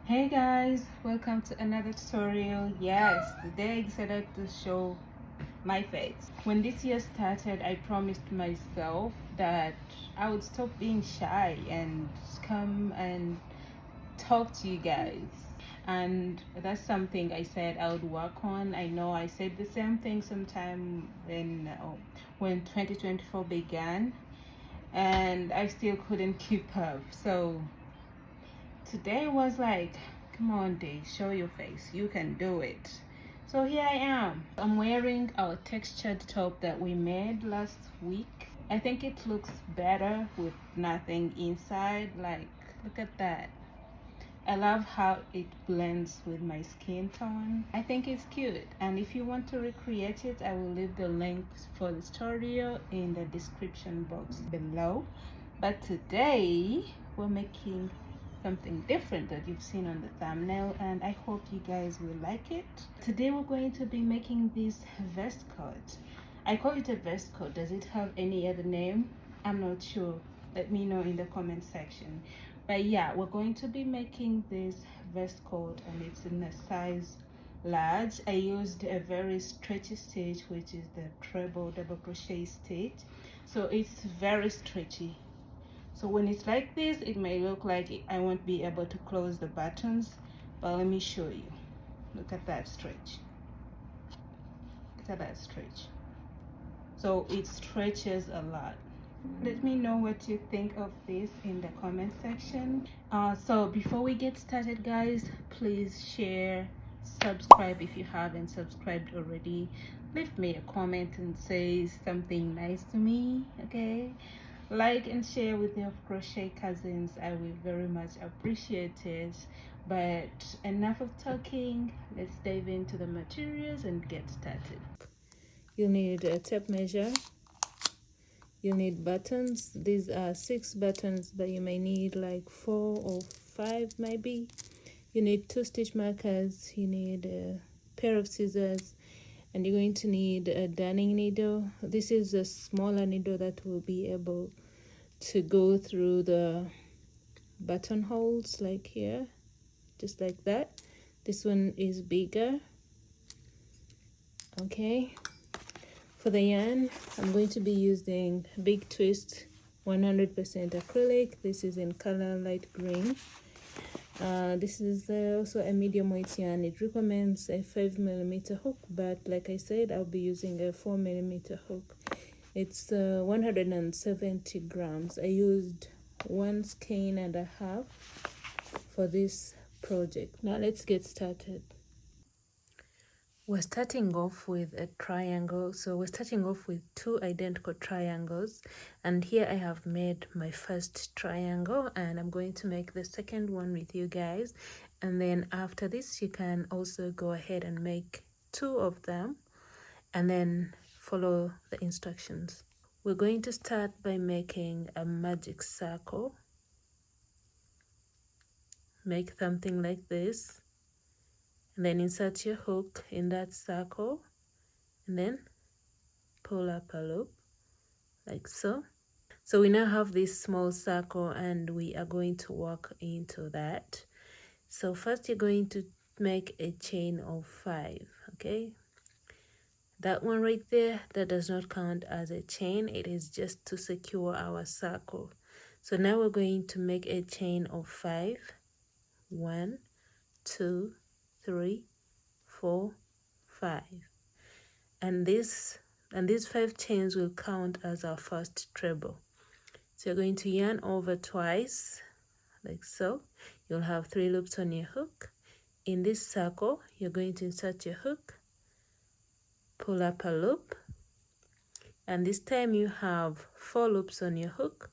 Hey guys, welcome to another tutorial. Yes, today I decided to show my face. When this year started, I promised myself that I would stop being shy and come and talk to you guys. And that's something I said I would work on. I know I said the same thing sometime when 2024 began, and I still couldn't keep up. So today was like, come on, Day, show your face. You can do it. So here I am. I'm wearing our textured top that we made last week. I think it looks better with nothing inside. Like, look at that. I love how it blends with my skin tone. I think it's cute. And if you want to recreate it, I will leave the link for the tutorial in the description box below. But today we're making something different that you've seen on the thumbnail, and I hope you guys will like it. Today we're going to be making this vest coat. I call it a vest coat. Does it have any other name? I'm not sure. Let me know in the comment section. But yeah, we're going to be making this vest coat, and it's in a size large. I used a very stretchy stitch, which is the treble double crochet stitch, so it's very stretchy. So when it's like this, it may look like I won't be able to close the buttons, but let me show you. Look at that stretch. Look at that stretch. So it stretches a lot. Let me know what you think of this in the comment section. So before we get started, guys, please share, subscribe if you haven't subscribed already. Leave me a comment and say something nice to me, okay? Like and share with your crochet cousins. I will very much appreciate it. But enough of talking, let's dive into the materials and get started. You'll need a tape measure. You'll need buttons. These are 6 buttons, but you may need like 4 or 5 maybe. You need 2 stitch markers. You need a pair of scissors, and you're going to need a darning needle. This is a smaller needle that will be able to go through the buttonholes, like here, just like that. This one is bigger. Okay, for the yarn, I'm going to be using Big Twist 100% acrylic. This is in color light green. This is also a medium weight yarn. It recommends a 5mm hook, but like I said, I'll be using a 4mm hook. It's 170 grams. I used 1 skein and a half for this project. Now let's get started. We're starting off with a triangle. So we're starting off with 2 identical triangles, and here I have made my first triangle, and I'm going to make the second one with you guys. And then after this, you can also go ahead and make 2 of them and then follow the instructions. We're going to start by making a magic circle. Make something like this, and then insert your hook in that circle, and then pull up a loop like so. So we now have this small circle, and we are going to work into that. So first you're going to make a chain of 5. Okay, that one right there, that does not count as a chain. It is just to secure our circle. So now we're going to make a chain of 5. 1, 2, 3, 4, 5. And these 5 chains will count as our first treble. So you're going to yarn over twice, like so. You'll have 3 loops on your hook. In this circle, you're going to insert your hook, pull up a loop, and this time you have 4 loops on your hook.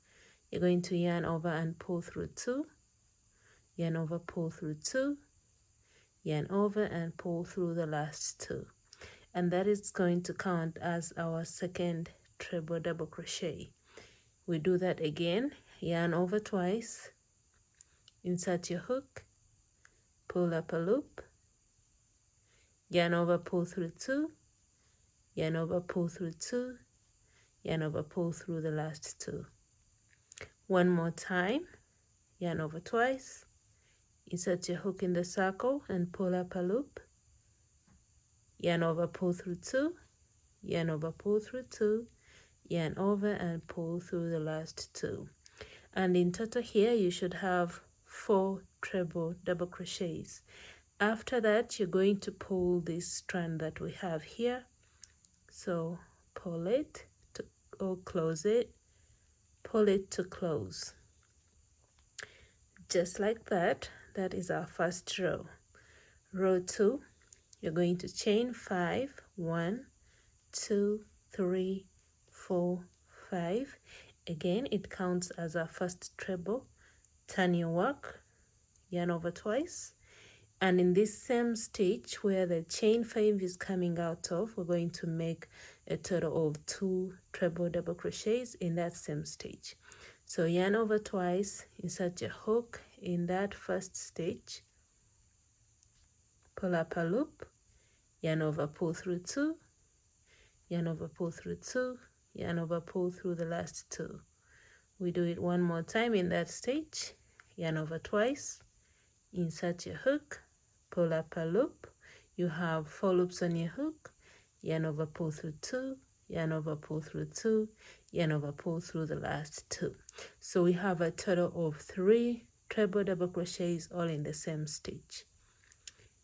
You're going to yarn over and pull through 2, yarn over, pull through 2, yarn over and pull through the last 2, and that is going to count as our second treble double crochet. We do that again. Yarn over twice, insert your hook, pull up a loop, yarn over, pull through 2, yarn over, pull through 2, yarn over, pull through the last 2. One more time. Yarn over twice, insert your hook in the circle and pull up a loop, yarn over, pull through 2, yarn over, pull through 2, yarn over and pull through the last 2. And in total here you should have 4 treble double crochets. After that you're going to pull this strand that we have here, so pull it to, or close it, pull it to close, just like that. That is our first row. Row 2, you're going to chain 5, 1, 2, 3, 4, 5. Again, it counts as our first treble. Turn your work, yarn over twice, and in this same stitch where the chain 5 is coming out of, we're going to make a total of 2 treble double crochets in that same stitch. So yarn over twice, insert your hook in that first stitch, pull up a loop, yarn over, pull through 2, yarn over, pull through 2, yarn over, pull through the last 2. We do it one more time in that stitch, yarn over twice, insert your hook, pull up a loop. You have 4 loops on your hook, yarn over, pull through 2, yarn over, pull through 2, yarn over, pull through the last 2. So we have a total of 3 treble double crochets all in the same stitch.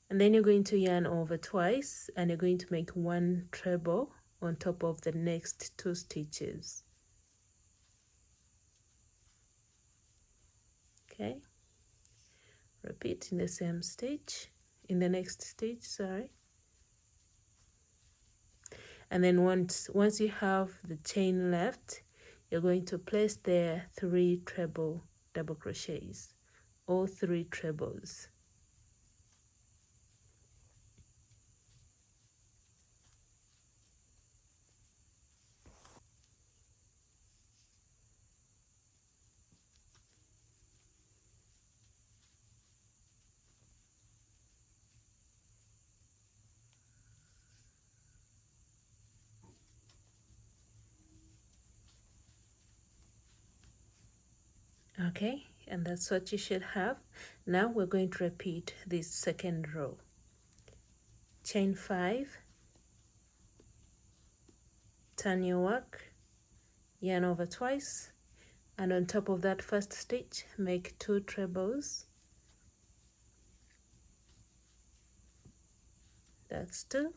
And then you're going to yarn over twice and you're going to make 1 treble on top of the next 2 stitches. Okay, repeat in the same stitch, in the next stitch, sorry. And then once you have the chain left, you're going to place there 3 treble double crochets, all 3 trebles. Okay, and that's what you should have. Now we're going to repeat this second row. Chain 5, turn your work, yarn over twice, and on top of that first stitch make 2 trebles. That's 2,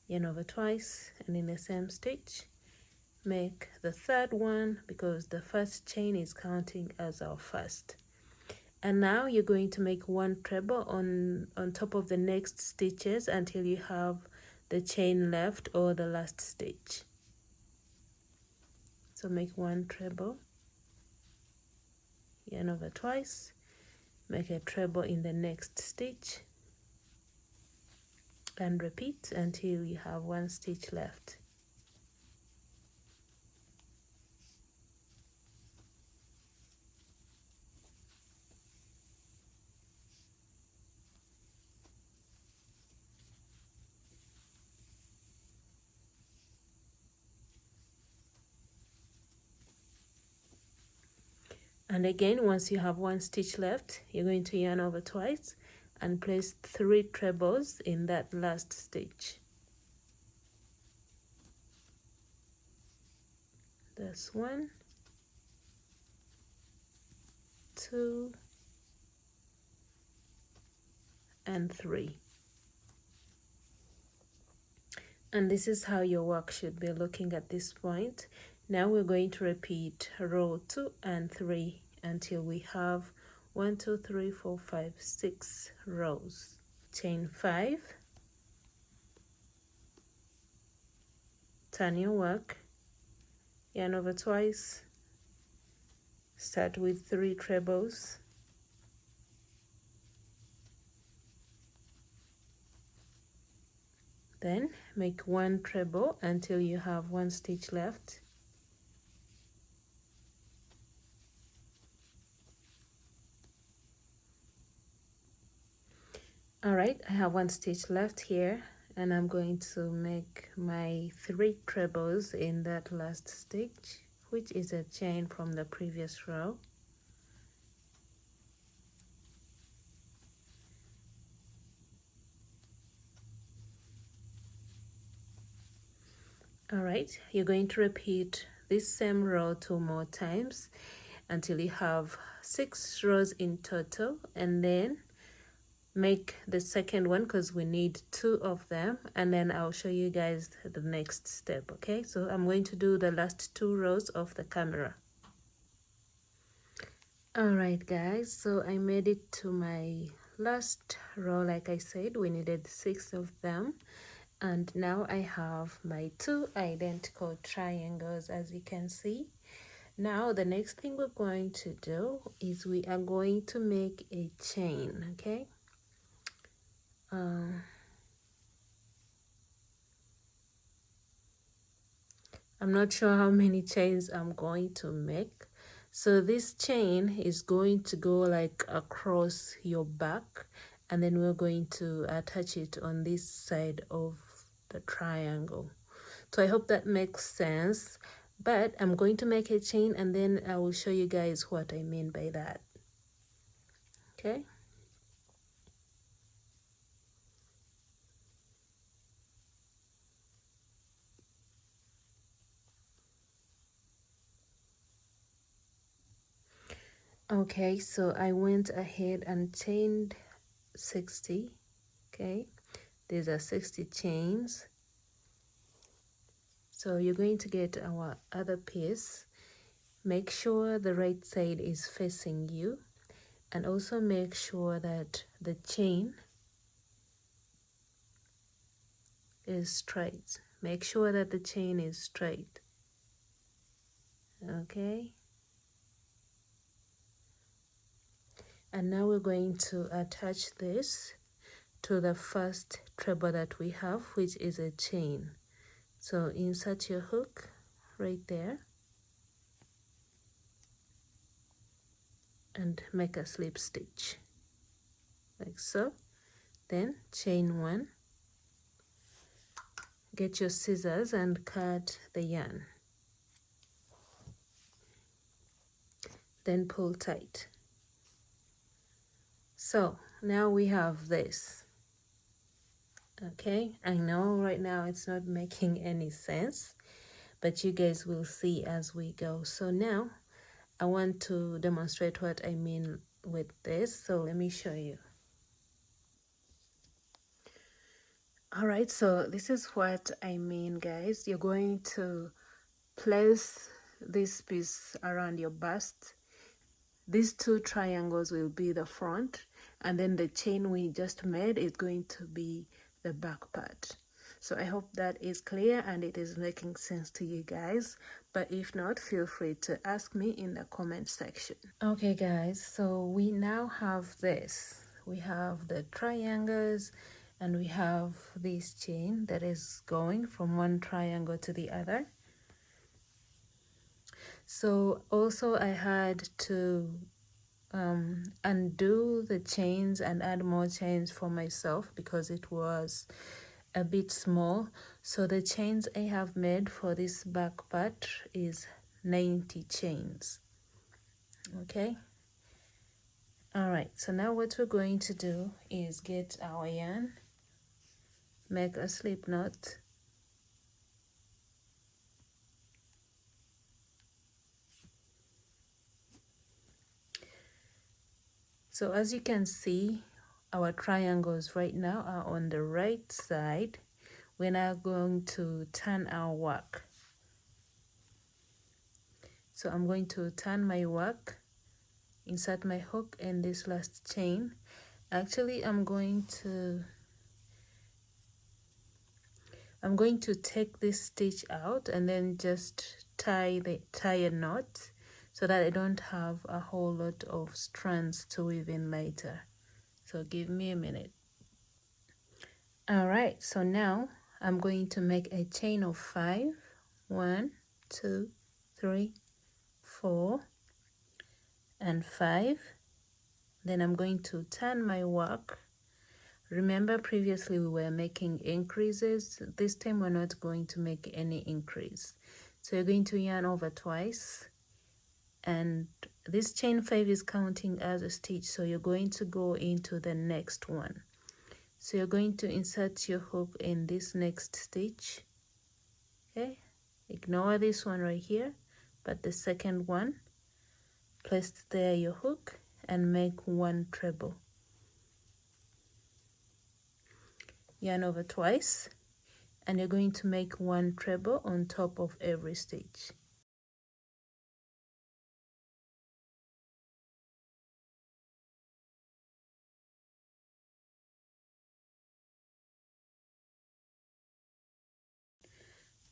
yarn over twice, and in the same stitch make the third one because the first chain is counting as our first. And now you're going to make 1 treble on top of the next stitches until you have the chain left or the last stitch. So make 1 treble, yarn over twice, make a treble in the next stitch, and repeat until you have 1 stitch left. And again, once you have 1 stitch left, you're going to yarn over twice and place 3 trebles in that last stitch. That's 1, 2, and 3. And this is how your work should be looking at this point. Now we're going to repeat row 2 and 3 until we have 1, 2, 3, 4, 5, 6 rows. Chain 5, turn your work, yarn over twice, start with 3 trebles, then make 1 treble until you have 1 stitch left. Alright, I have 1 stitch left here and I'm going to make my 3 trebles in that last stitch, which is a chain from the previous row. All right, you're going to repeat this same row 2 more times until you have 6 rows in total, and then make the second one because we need 2 of them, and then I'll show you guys the next step. Okay, so I'm going to do the last 2 rows of the camera. All right guys, so I made it to my last row. Like I said, we needed 6 of them, and now I have my 2 identical triangles, as you can see. Now the next thing we're going to do is we are going to make a chain. Okay, I'm not sure how many chains I'm going to make. So this chain is going to go like across your back, and then we're going to attach it on this side of the triangle. So I hope that makes sense, but I'm going to make a chain and then I will show you guys what I mean by that. Okay. Okay, so I went ahead and chained 60. Okay, these are 60 chains. So you're going to get our other piece. Make sure the right side is facing you, and also make sure that the chain is straight. Make sure that the chain is straight. Okay. And now we're going to attach this to the first treble that we have, which is a chain. So insert your hook right there and make a slip stitch like so. Then chain 1, get your scissors and cut the yarn, then pull tight. So now we have this. Okay, I know right now it's not making any sense, but you guys will see as we go. So now I want to demonstrate what I mean with this, so let me show you. All right, so this is what I mean, guys. You're going to place this piece around your bust. These 2 triangles will be the front, and then the chain we just made is going to be the back part. So I hope that is clear and it is making sense to you guys, but if not, feel free to ask me in the comment section. Okay guys, so we now have this. We have the triangles and we have this chain that is going from one triangle to the other. So also I had to undo the chains and add more chains for myself because it was a bit small. So the chains I have made for this back part is 90 chains. Okay. All right, so now what we're going to do is get our yarn, make a slip knot, so as you can see, our triangles right now are on the right side. We're now going to turn our work. So I'm going to turn my work, insert my hook in this last chain. Actually, I'm going to take this stitch out and then just tie a knot so that I don't have a whole lot of strands to weave in later. So give me a minute. All right, so now I'm going to make a chain of 5. 1, 2, 3, 4, and 5. Then I'm going to turn my work. Remember previously we were making increases. This time we're not going to make any increase. So you're going to yarn over twice, and this chain 5 is counting as a stitch, so you're going to go into the next one. So you're going to insert your hook in this next stitch. Okay, Ignore this one right here, but the second one, place there your hook and make 1 treble. Yarn over twice, and you're going to make 1 treble on top of every stitch.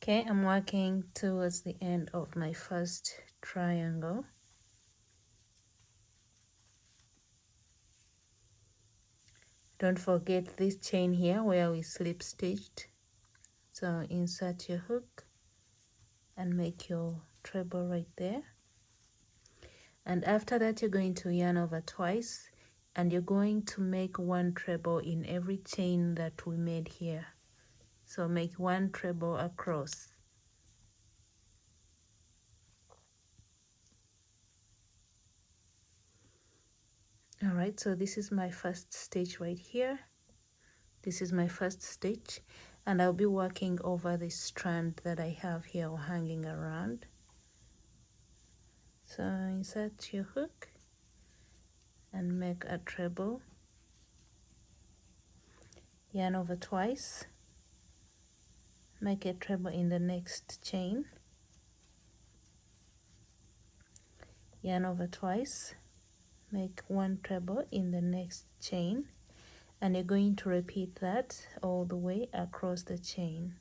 Okay, I'm working towards the end of my first triangle. Don't forget this chain here where we slip stitched. So insert your hook and make your treble right there. And after that, you're going to yarn over twice, and you're going to make 1 treble in every chain that we made here. So make 1 treble across. All right, so this is my first stitch right here. This is my first stitch, and I'll be working over this strand that I have here or hanging around. So insert your hook and make a treble. Yarn over twice, make a treble in the next chain. Yarn over twice, make 1 treble in the next chain, and you're going to repeat that all the way across the chain.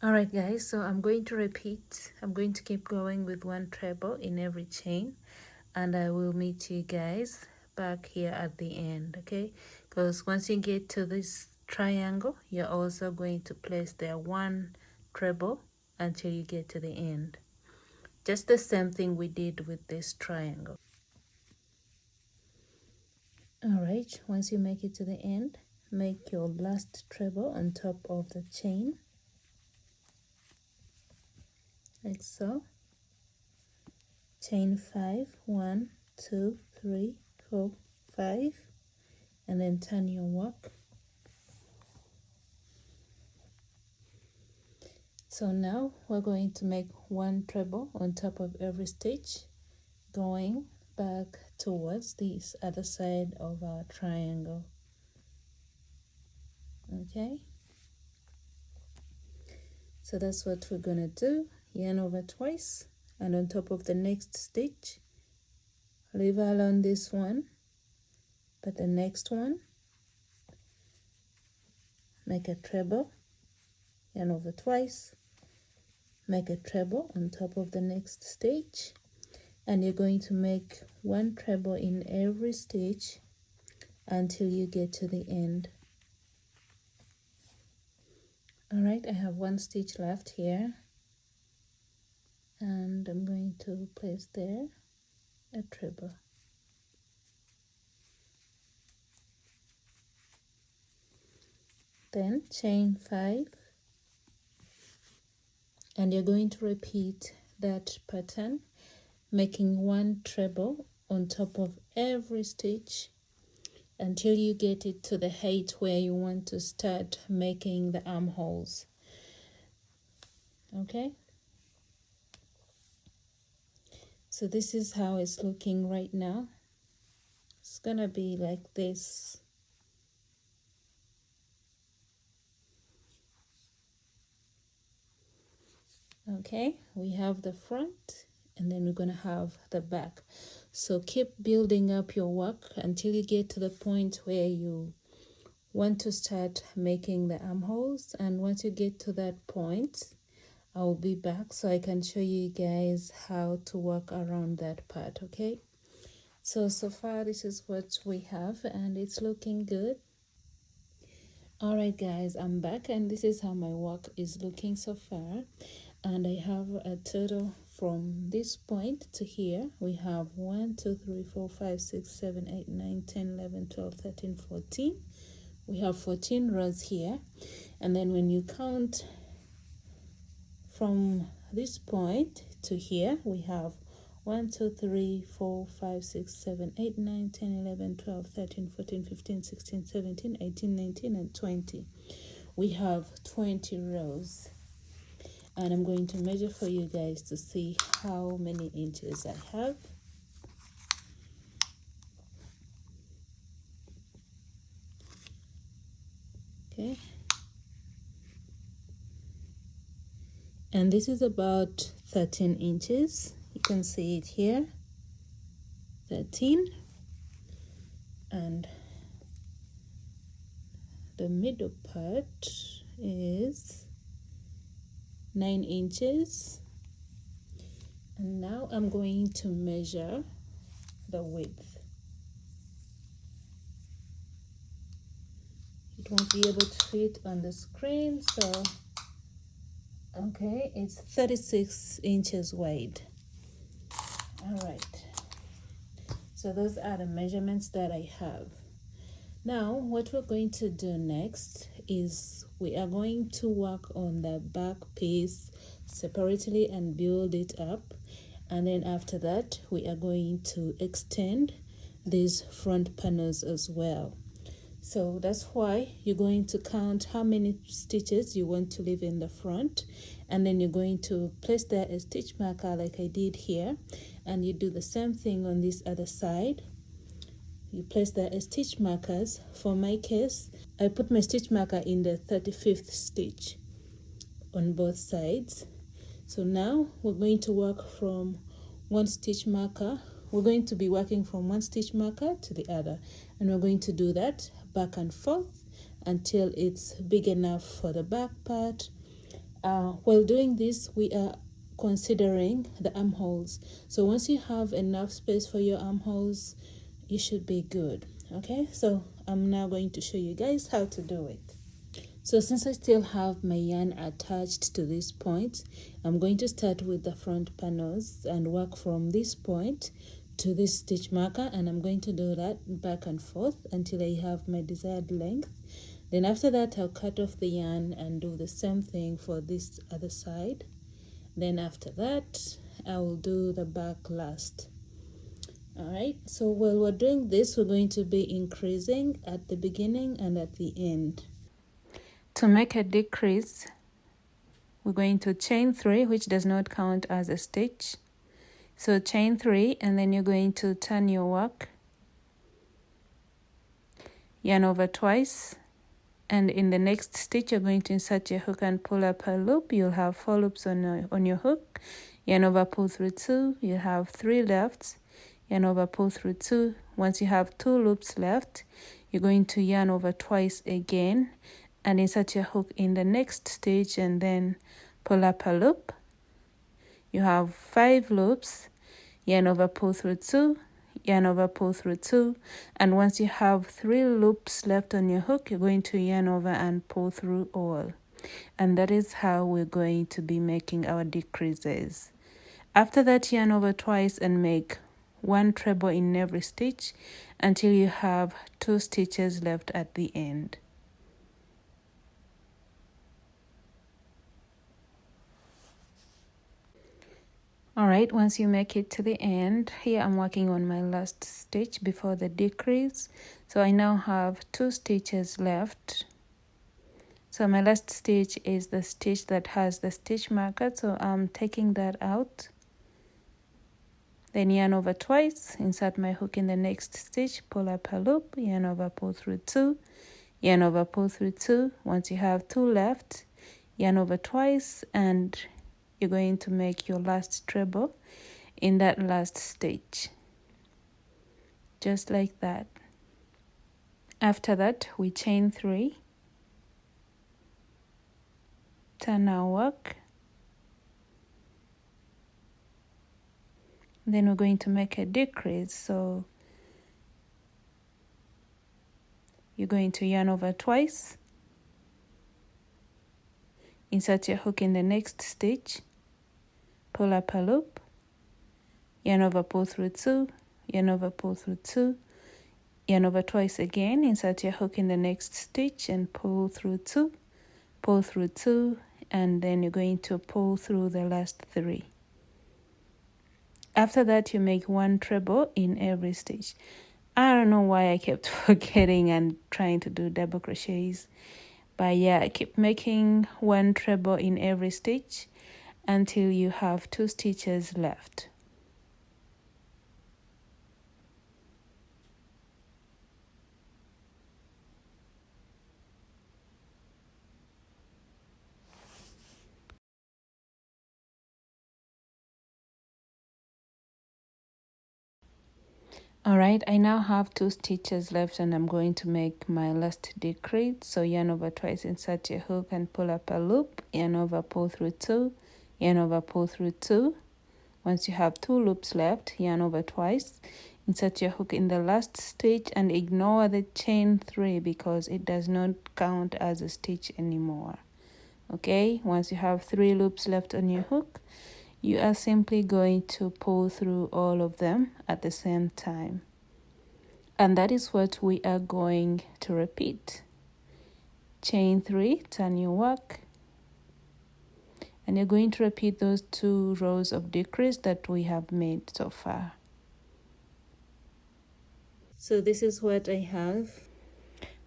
All right guys, so I'm going to keep going with 1 treble in every chain, and I will meet you guys back here at the end, okay? Because once you get to this triangle, you're also going to place there 1 treble until you get to the end. Just the same thing we did with this triangle. All right, once you make it to the end, make your last treble on top of the chain, like so. Chain 5, 1, 2, 3, 4, 5, and then turn your work. So now we're going to make 1 treble on top of every stitch, going back towards this other side of our triangle. Okay, so that's what we're gonna do. Yarn over twice, and on top of the next stitch, leave alone this one, but the next one, make a treble, yarn over twice, make a treble on top of the next stitch, and you're going to make 1 treble in every stitch until you get to the end. All right, I have 1 stitch left here, and I'm going to place there a treble. Then chain 5, and you're going to repeat that pattern, making 1 treble on top of every stitch until you get it to the height where you want to start making the armholes. Okay, so this is how it's looking right now. It's gonna be like this. Okay, we have the front, and then we're gonna have the back. So keep building up your work until you get to the point where you want to start making the armholes, and once you get to that point, I'll be back so I can show you guys how to work around that part. Okay, so far this is what we have, and it's looking good. All right guys, I'm back, and this is how my work is looking so far. And I have a total from this point to here. We have 1, 2, 3, 4, 5, 6, 7, 8, 9, 10, 11, 12, 13, 14. we have 14 rows here, and then when you count from this point to here, we have 1 2 3 4 5 6 7 8 9 10 11 12 13 14 15 16 17 18 19 and 20. We have 20 rows, and I'm going to measure for you guys to see how many inches I have. Okay, and this is about 13 inches. You can see it here, 13, and the middle part is 9 inches. And now I'm going to measure the width. It won't be able to fit on the screen, so okay, it's 36 inches wide. All right, so those are the measurements that I have. Now what we're going to do next is we are going to work on the back piece separately and build it up, and then after that we are going to extend these front panels as well. So that's why you're going to count how many stitches you want to leave in the front, and then you're going to place there a stitch marker like I did here, and you do the same thing on this other side. You place there a stitch markers. For my case, I put my stitch marker in the 35th stitch on both sides. So now we're going to work from one stitch marker. We're going to be working from one stitch marker to the other, and we're going to do that back and forth until it's big enough for the back part. While doing this, we are considering the armholes. So once you have enough space for your armholes, you should be good. Okay, so I'm now going to show you guys how to do it. So since I still have my yarn attached to this point, I'm going to start with the front panels and work from this point to this stitch marker, and I'm going to do that back and forth until I have my desired length. Then after that, I'll cut off the yarn and do the same thing for this other side. Then after that, I will do the back last. Alright, so while we're doing this, we're going to be increasing at the beginning and at the end. To make a decrease, we're going to chain 3, which does not count as a stitch. So chain 3, and then you're going to turn your work, yarn over twice, and in the next stitch you're going to insert your hook and pull up a loop. You'll have 4 loops on your hook, yarn over, pull through 2, you have 3 left, yarn over, pull through 2. Once you have 2 loops left, you're going to yarn over twice again and insert your hook in the next stitch and then pull up a loop. You have 5 loops, yarn over, pull through 2, yarn over, pull through 2, and once you have 3 loops left on your hook, you're going to yarn over and pull through all. And that is how we're going to be making our decreases. After that, yarn over twice and make 1 treble in every stitch until you have 2 stitches left at the end. Alright, once you make it to the end, here I'm working on my last stitch before the decrease. So I now have 2 stitches left. So my last stitch is the stitch that has the stitch marker, so I'm taking that out. Then yarn over twice, insert my hook in the next stitch, pull up a loop, yarn over, pull through 2, yarn over, pull through 2. Once you have 2 left, yarn over twice, and you're going to make your last treble in that last stitch, just like that. After that, we chain 3, turn our work, then we're going to make a decrease. So you're going to yarn over twice, insert your hook in the next stitch, pull up a loop, yarn over, pull through 2, yarn over, pull through 2, yarn over twice again, insert your hook in the next stitch and pull through 2, pull through 2, and then you're going to pull through the last 3. After that, you make 1 treble in every stitch. I don't know why I kept forgetting and trying to do double crochets, but yeah, keep making 1 treble in every stitch until you have 2 stitches left. Alright, I now have 2 stitches left and I'm going to make my last decrease. So yarn over twice, insert your hook and pull up a loop, yarn over, pull through 2, yarn over, pull through 2. Once you have 2 loops left, yarn over twice, insert your hook in the last stitch and ignore the chain 3 because it does not count as a stitch anymore. Okay, once you have 3 loops left on your hook, you are simply going to pull through all of them at the same time. And that is what we are going to repeat. Chain 3, turn your work, and you're going to repeat those 2 rows of decrease that we have made so far. So this is what I have.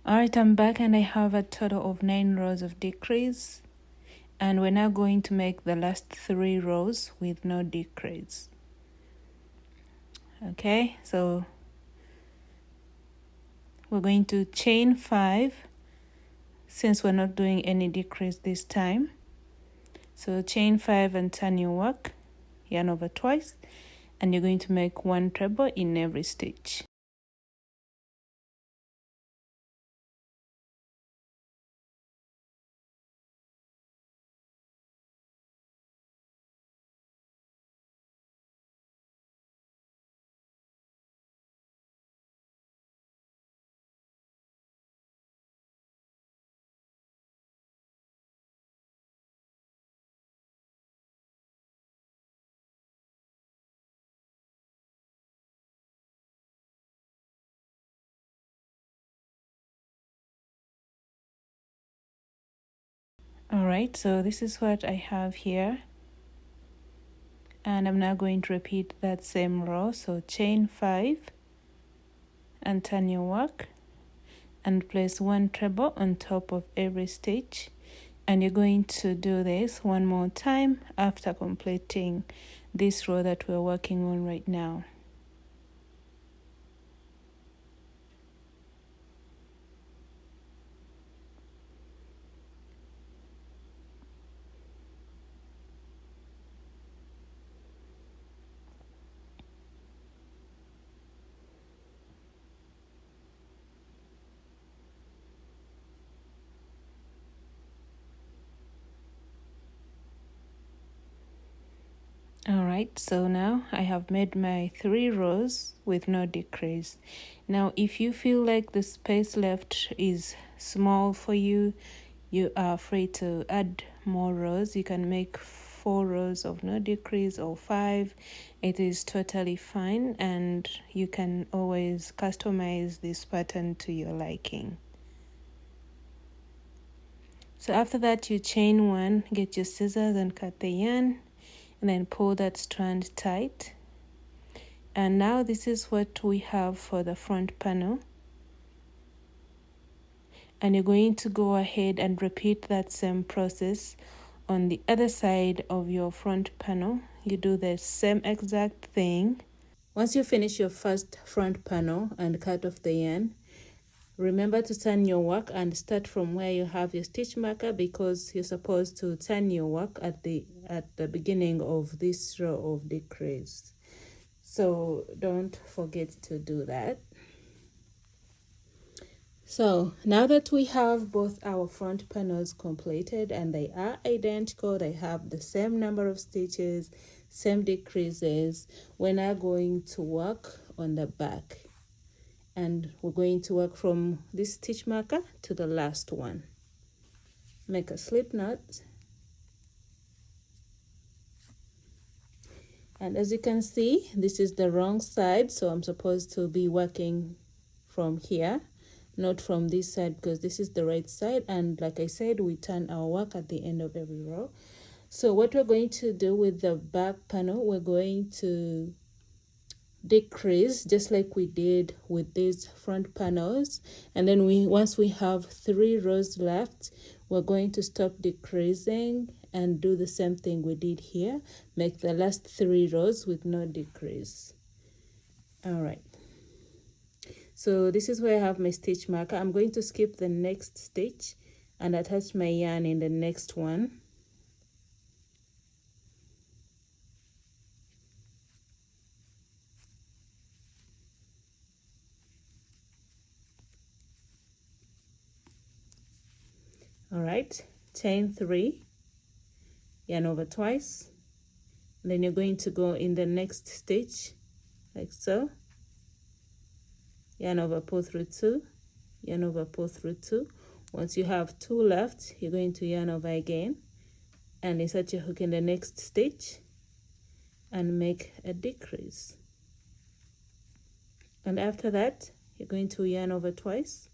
Alright, I'm back and I have a total of 9 rows of decrease. And we're now going to make the last 3 rows with no decrease. Okay, so we're going to chain 5 since we're not doing any decrease this time. So chain 5 and turn your work, yarn over twice, and you're going to make 1 treble in every stitch. Alright, so this is what I have here. And I'm now going to repeat that same row. So chain 5 and turn your work and place 1 treble on top of every stitch. And you're going to do this 1 more time after completing this row that we're working on right now. Alright, so now I have made my 3 rows with no decrease. Now if you feel like the space left is small for you, you are free to add more rows. You can make 4 rows of no decrease or 5. It is totally fine, and you can always customize this pattern to your liking. So after that, you chain 1, get your scissors and cut the yarn, and then pull that strand tight. And now this is what we have for the front panel. And you're going to go ahead and repeat that same process on the other side of your front panel. You do the same exact thing. Once you finish your first front panel and cut off the yarn, remember to turn your work and start from where you have your stitch marker, because you're supposed to turn your work at the beginning of this row of decrease. So don't forget to do that. So now that we have both our front panels completed and they are identical, they have the same number of stitches, same decreases, we're now going to work on the back. And we're going to work from this stitch marker to the last one. Make a slip knot. And as you can see, this is the wrong side, so I'm supposed to be working from here, not from this side, because this is the right side, and like I said, we turn our work at the end of every row. So what we're going to do with the back panel, we're going to decrease just like we did with these front panels, and then once we have 3 rows left, we're going to stop decreasing and do the same thing we did here, make the last 3 rows with no decrease. All right, so this is where I have my stitch marker. I'm going to skip the next stitch and attach my yarn in the next one. All right, chain 3, yarn over twice, and then you're going to go in the next stitch like so, yarn over, pull through 2, yarn over, pull through 2. Once you have 2 left, you're going to yarn over again and insert your hook in the next stitch and make a decrease. And after that, you're going to yarn over twice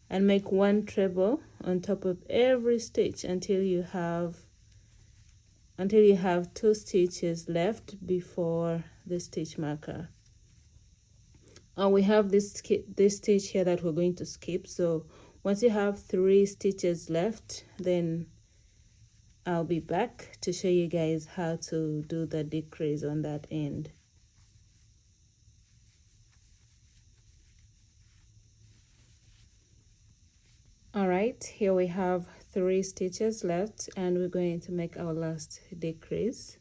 and make 1 treble on top of every stitch until you have 2 stitches left before the stitch marker. And we have this stitch here that we're going to skip. So once you have 3 stitches left, then I'll be back to show you guys how to do the decrease on that end. All right, here we have 3 stitches left, and we're going to make our last decrease.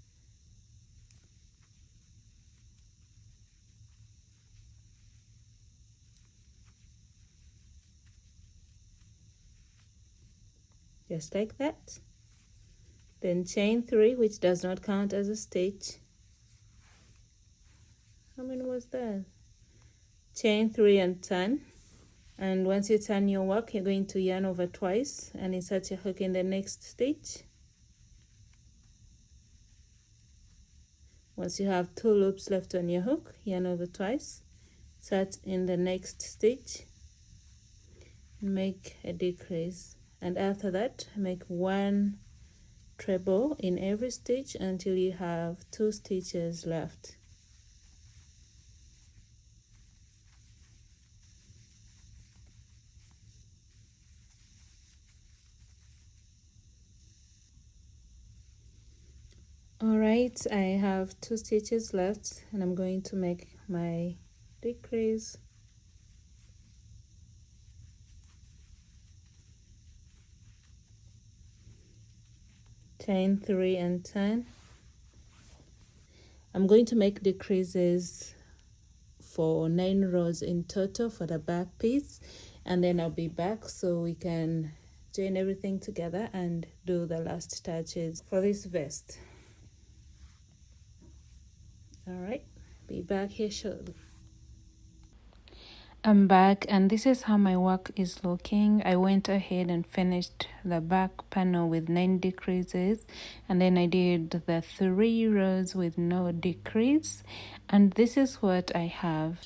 Just like that. Then chain 3, which does not count as a stitch. How many was that? Chain 3 and turn. And once you turn your work, you're going to yarn over twice and insert your hook in the next stitch. Once you have 2 loops left on your hook, yarn over twice, insert in the next stitch, make a decrease, and after that make 1 treble in every stitch until you have 2 stitches left. All right, I have 2 stitches left and I'm going to make my decrease. Chain 3 and turn. I'm going to make decreases for 9 rows in total for the back piece, and then I'll be back so we can join everything together and do the last touches for this vest. All right, be back here shortly. I'm back, and this is how my work is looking. I went ahead and finished the back panel with 9 decreases, and then I did the 3 rows with no decrease, and this is what I have.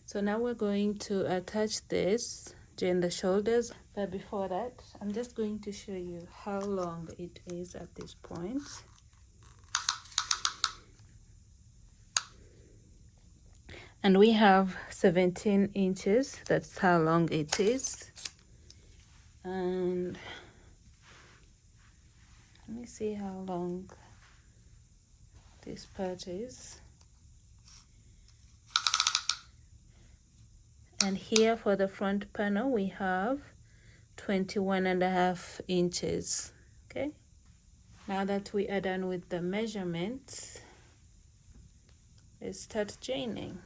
So now we're going to attach this, join the shoulders, but before that, I'm just going to show you how long it is at this point. And we have 17 inches, that's how long it is. And let me see how long this part is. And here for the front panel, we have 21.5 inches, okay? Now that we are done with the measurements, let's start joining.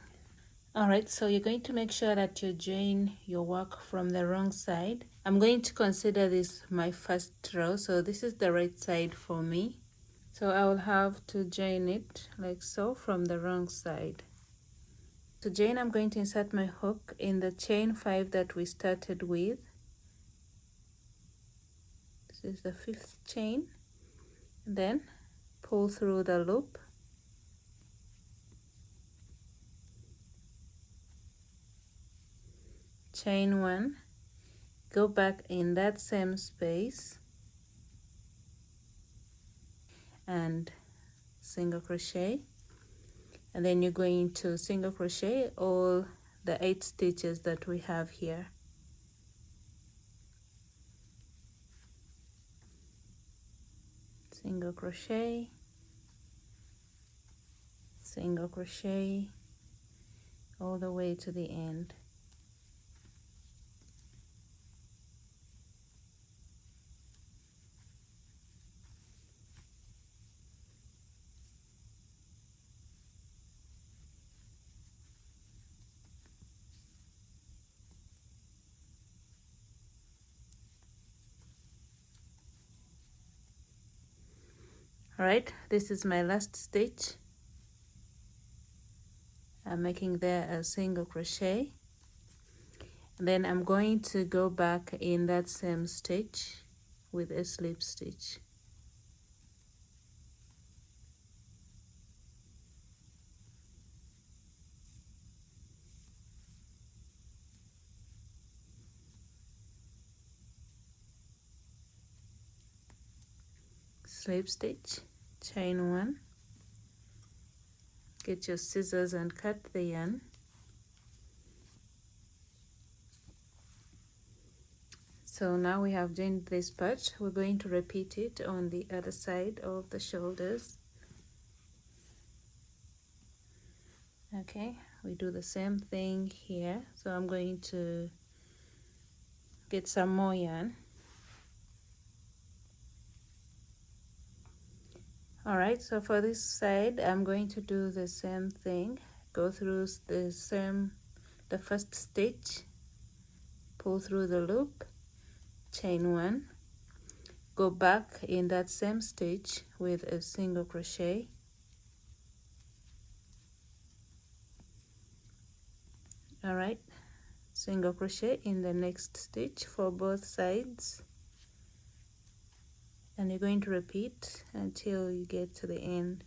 All right, so you're going to make sure that you join your work from the wrong side. I'm going to consider this my first row, so this is the right side for me. So I will have to join it like so from the wrong side. To join, I'm going to insert my hook in the chain 5 that we started with. This is the 5th chain. Then pull through the loop. chain 1, go back in that same space and single crochet, and then you're going to single crochet all the 8 stitches that we have here. Single crochet, single crochet all the way to the end. All right, this is my last stitch. I'm making there a single crochet, and then I'm going to go back in that same stitch with a slip stitch. Slip stitch, chain 1, get your scissors and cut the yarn. So now we have joined this part. We're going to repeat it on the other side of the shoulders. Okay, we do the same thing here. So I'm going to get some more yarn. All right, so for this side I'm going to do the same thing. Go through the first stitch, pull through the loop, chain 1, go back in that same stitch with a single crochet, all right, single crochet in the next stitch for both sides, and you're going to repeat until you get to the end.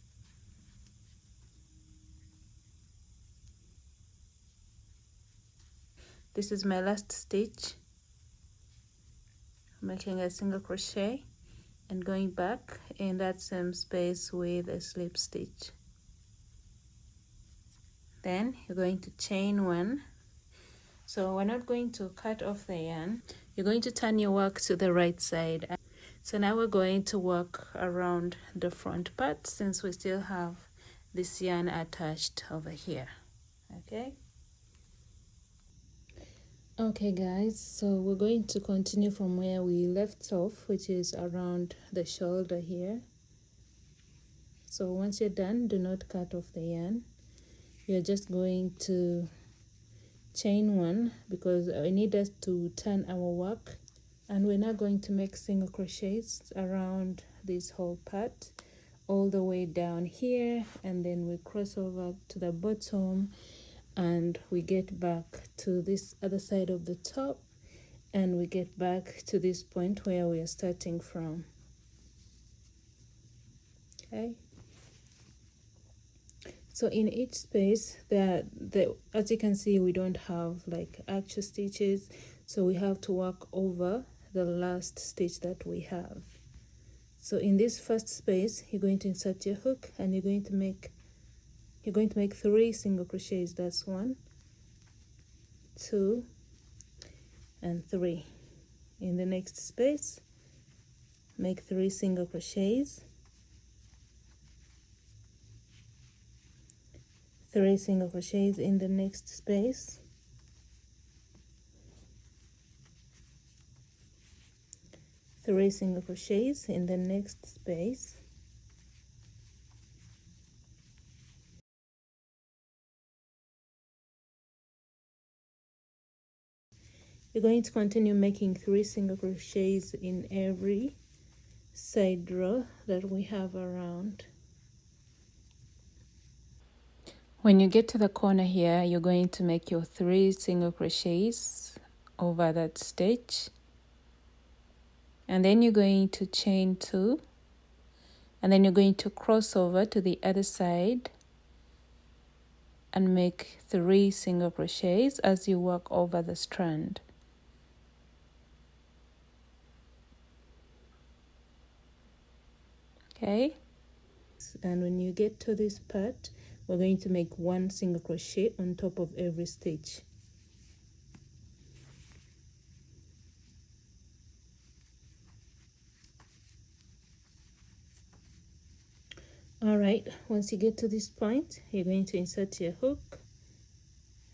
This is my last stitch, making a single crochet and going back in that same space with a slip stitch. Then you're going to chain 1. So we're not going to cut off the yarn. You're going to turn your work to the right side. So now we're going to work around the front part since we still have this yarn attached over here. Okay guys, so we're going to continue from where we left off, which is around the shoulder here. So once you're done, do not cut off the yarn. You're just going to chain 1 because I need us to turn our work, and we're now going to make single crochets around this whole part all the way down here, and then we cross over to the bottom and we get back to this other side of the top, and we get back to this point where we are starting from. Okay, so in each space as you can see, we don't have like actual stitches, so we have to work over the last stitch that we have. So in this first space, you're going to insert your hook and you're going to make 3 single crochets. That's 1, 2, and 3. In the next space, make 3 single crochets, 3 single crochets in the next space, 3 single crochets in the next space, you're going to continue making 3 single crochets in every side row that we have around. When you get to the corner here, you're going to make your 3 single crochets over that stitch, and then you're going to chain 2, and then you're going to cross over to the other side and make 3 single crochets as you work over the strand. Okay, and when you get to this part, we're going to make 1 single crochet on top of every stitch. All right, once you get to this point, you're going to insert your hook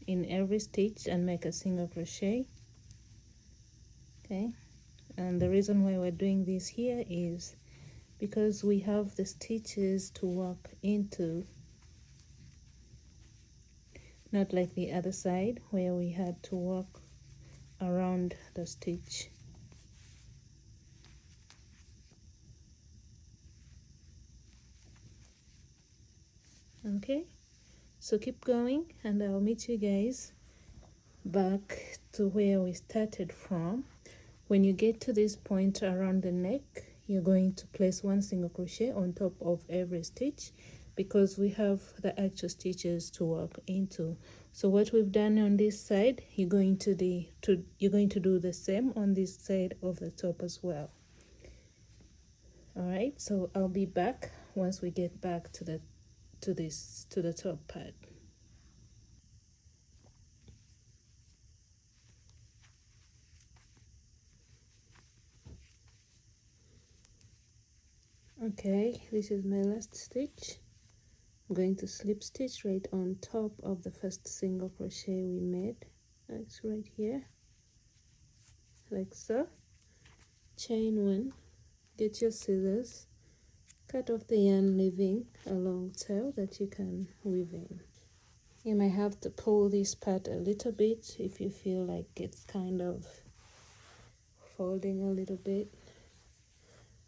in every stitch and make a single crochet. Okay, and the reason why we're doing this here is because we have the stitches to work into, not like the other side where we had to work around the stitch. Okay, so keep going and I'll meet you guys back to where we started from. When you get to this point around the neck, you're going to place 1 single crochet on top of every stitch because we have the actual stitches to work into. So what we've done on this side, you're going to do the same on this side of the top as well. All right, so I'll be back once we get back to the top part. Okay, this is my last stitch. I'm going to slip stitch right on top of the first single crochet we made. That's right here, like so. Chain 1, get your scissors, cut off the yarn, leaving a long tail that you can weave in. You might have to pull this part a little bit if you feel like it's kind of folding a little bit,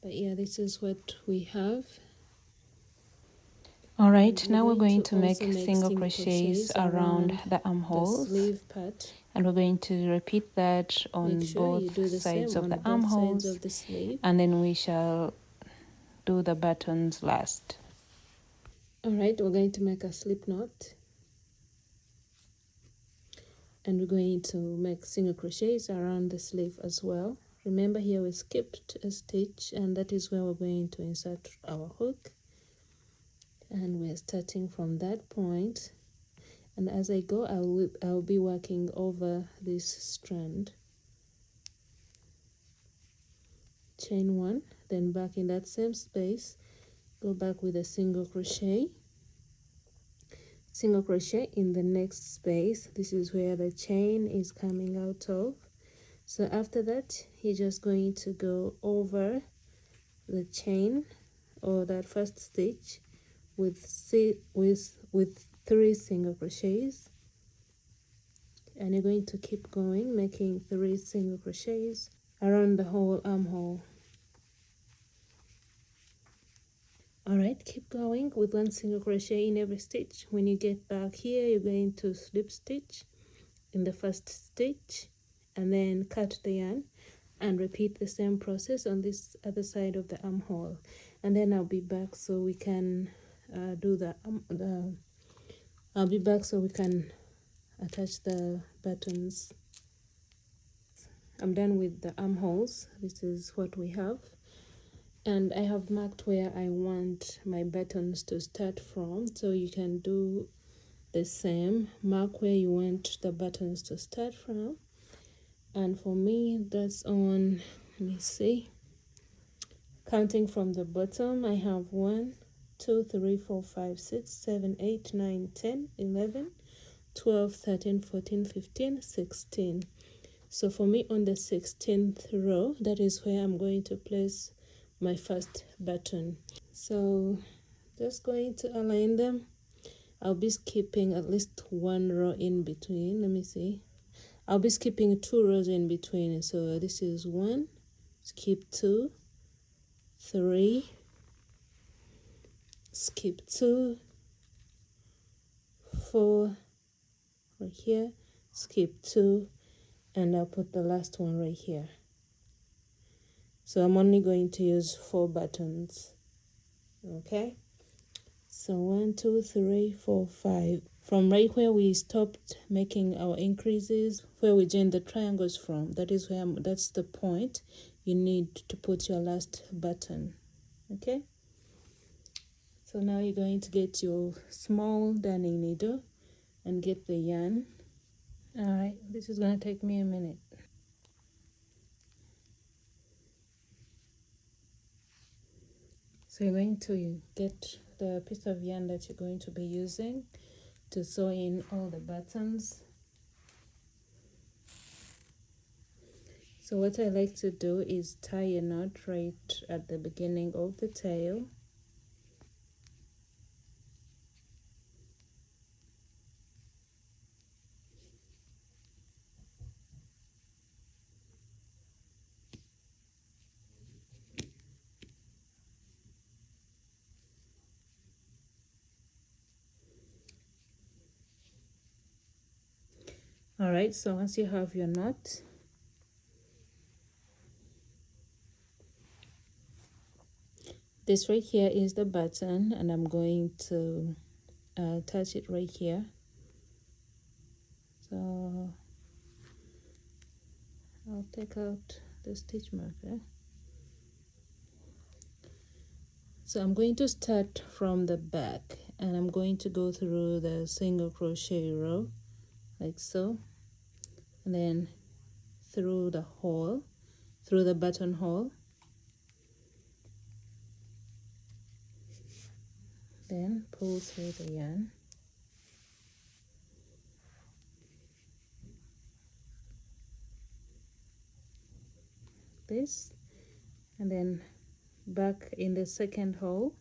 but yeah, this is what we have. All right, now we're going to make single crochets around the armholes, and we're going to repeat that on both sides of the armholes, and then we shall do the buttons last. All right, we're going to make a slip knot, and we're going to make single crochets around the sleeve as well. Remember, here we skipped a stitch, and that is where we're going to insert our hook, and we're starting from that point. And as I go, I'll be working over this strand. Chain 1, then back in that same space, go back with a single crochet in the next space. This is where the chain is coming out of. So after that, you're just going to go over the chain or that first stitch with 3 single crochets, and you're going to keep going, making 3 single crochets around the whole armhole. All right, keep going with 1 single crochet in every stitch. When you get back here, you're going to slip stitch in the first stitch and then cut the yarn and repeat the same process on this other side of the armhole. And then I'll be back so we can I'll be back so we can attach the buttons. I'm done with the armholes. This is what we have, and I have marked where I want my buttons to start from, so you can do the same. Mark where you want the buttons to start from, and for me that's on, let me see, counting from the bottom, I have 1 2 3 4 5 6 7 8 9 10 11 12 13 14 15 16. So for me, on the 16th row, that is where I'm going to place my first button. So just going to align them. I'll be skipping at least 1 row in between. Let me see. I'll be skipping 2 rows in between. So this is 1, skip 2, 3, skip 2, 4, right here, skip 2, and I'll put the last one right here. So I'm only going to use 4 buttons. Okay, so 1 2 3 4 5 from right where we stopped making our increases, where we joined the triangles from, that's the point you need to put your last button. Okay, so now you're going to get your small darning needle and get the yarn. All right, this is going to take me a minute. So you're going to get the piece of yarn that you're going to be using to sew in all the buttons. So what I like to do is tie a knot right at the beginning of the tail. All right, so once you have your knot, this right here is the button, and I'm going to attach it right here. So I'll take out the stitch marker. So I'm going to start from the back, and I'm going to go through the single crochet row like so, and then through the hole, through the buttonhole, then pull through the yarn, this, and then back in the second hole.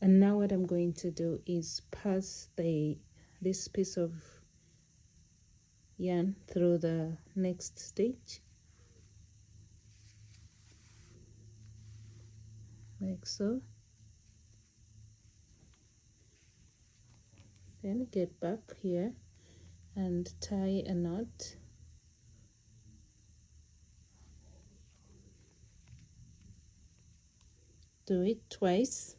And now what I'm going to do is pass this piece of yarn through the next stitch like so, then get back here and tie a knot. Do it twice.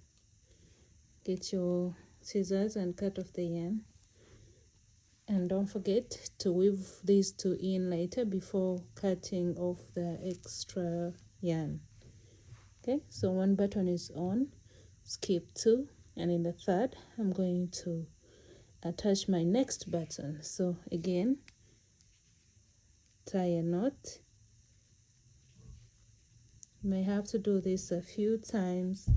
Get your scissors and cut off the yarn, and don't forget to weave these two in later before cutting off the extra yarn. Okay, so one button is on, skip two, and in the third I'm going to attach my next button. So again, tie a knot. You may have to do this a few times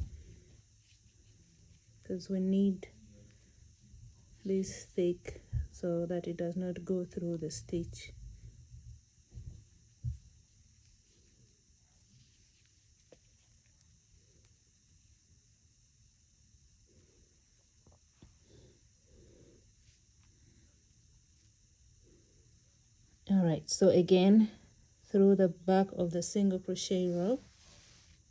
because we need this thick so that it does not go through the stitch. All right, so again, through the back of the single crochet row,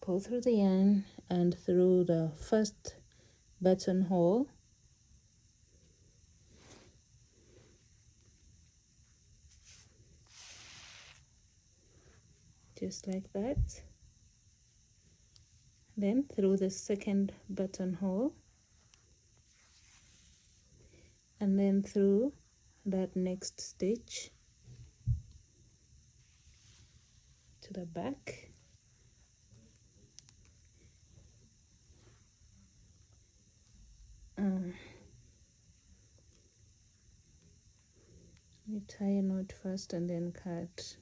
pull through the yarn and through the first buttonhole, just like that, then through the second buttonhole, and then through that next stitch to the back. You tie a knot first and then cut.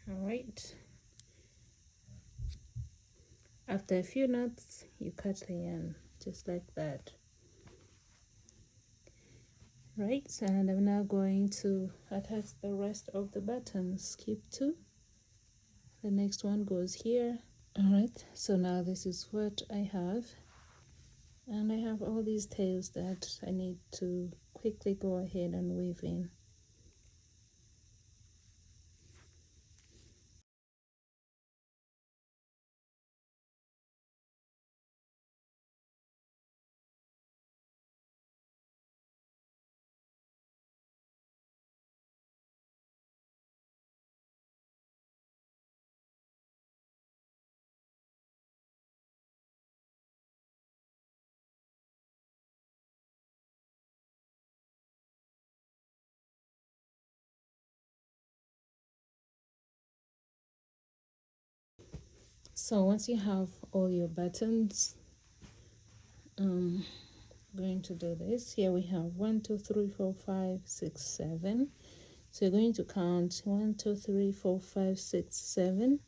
All right, after a few knots you cut the yarn just like that. Right, and I'm now going to attach the rest of the buttons. Skip two, the next one goes here. All right, so now this is what I have, and I have all these tails that I need to quickly go ahead and weave in. So once you have all your buttons, I'm going to do this. Here we have 1 2 3 4 5 6 7. So you're going to count 1 2 3 4 5 6 7,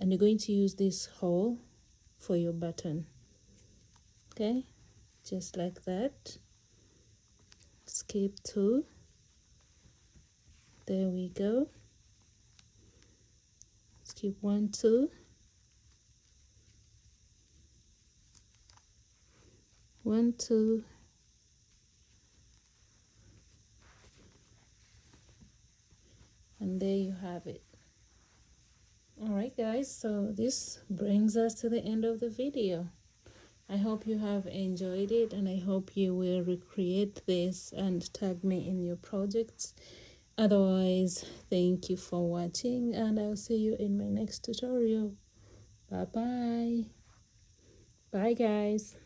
and you're going to use this hole for your button. Okay, just like that. Skip 2. There we go. Skip 1 2. 1 2. And there you have it. Alright guys, so this brings us to the end of the video. I hope you have enjoyed it, and I hope you will recreate this and tag me in your projects. Otherwise, thank you for watching, and I'll see you in my next tutorial. Bye bye. Bye guys.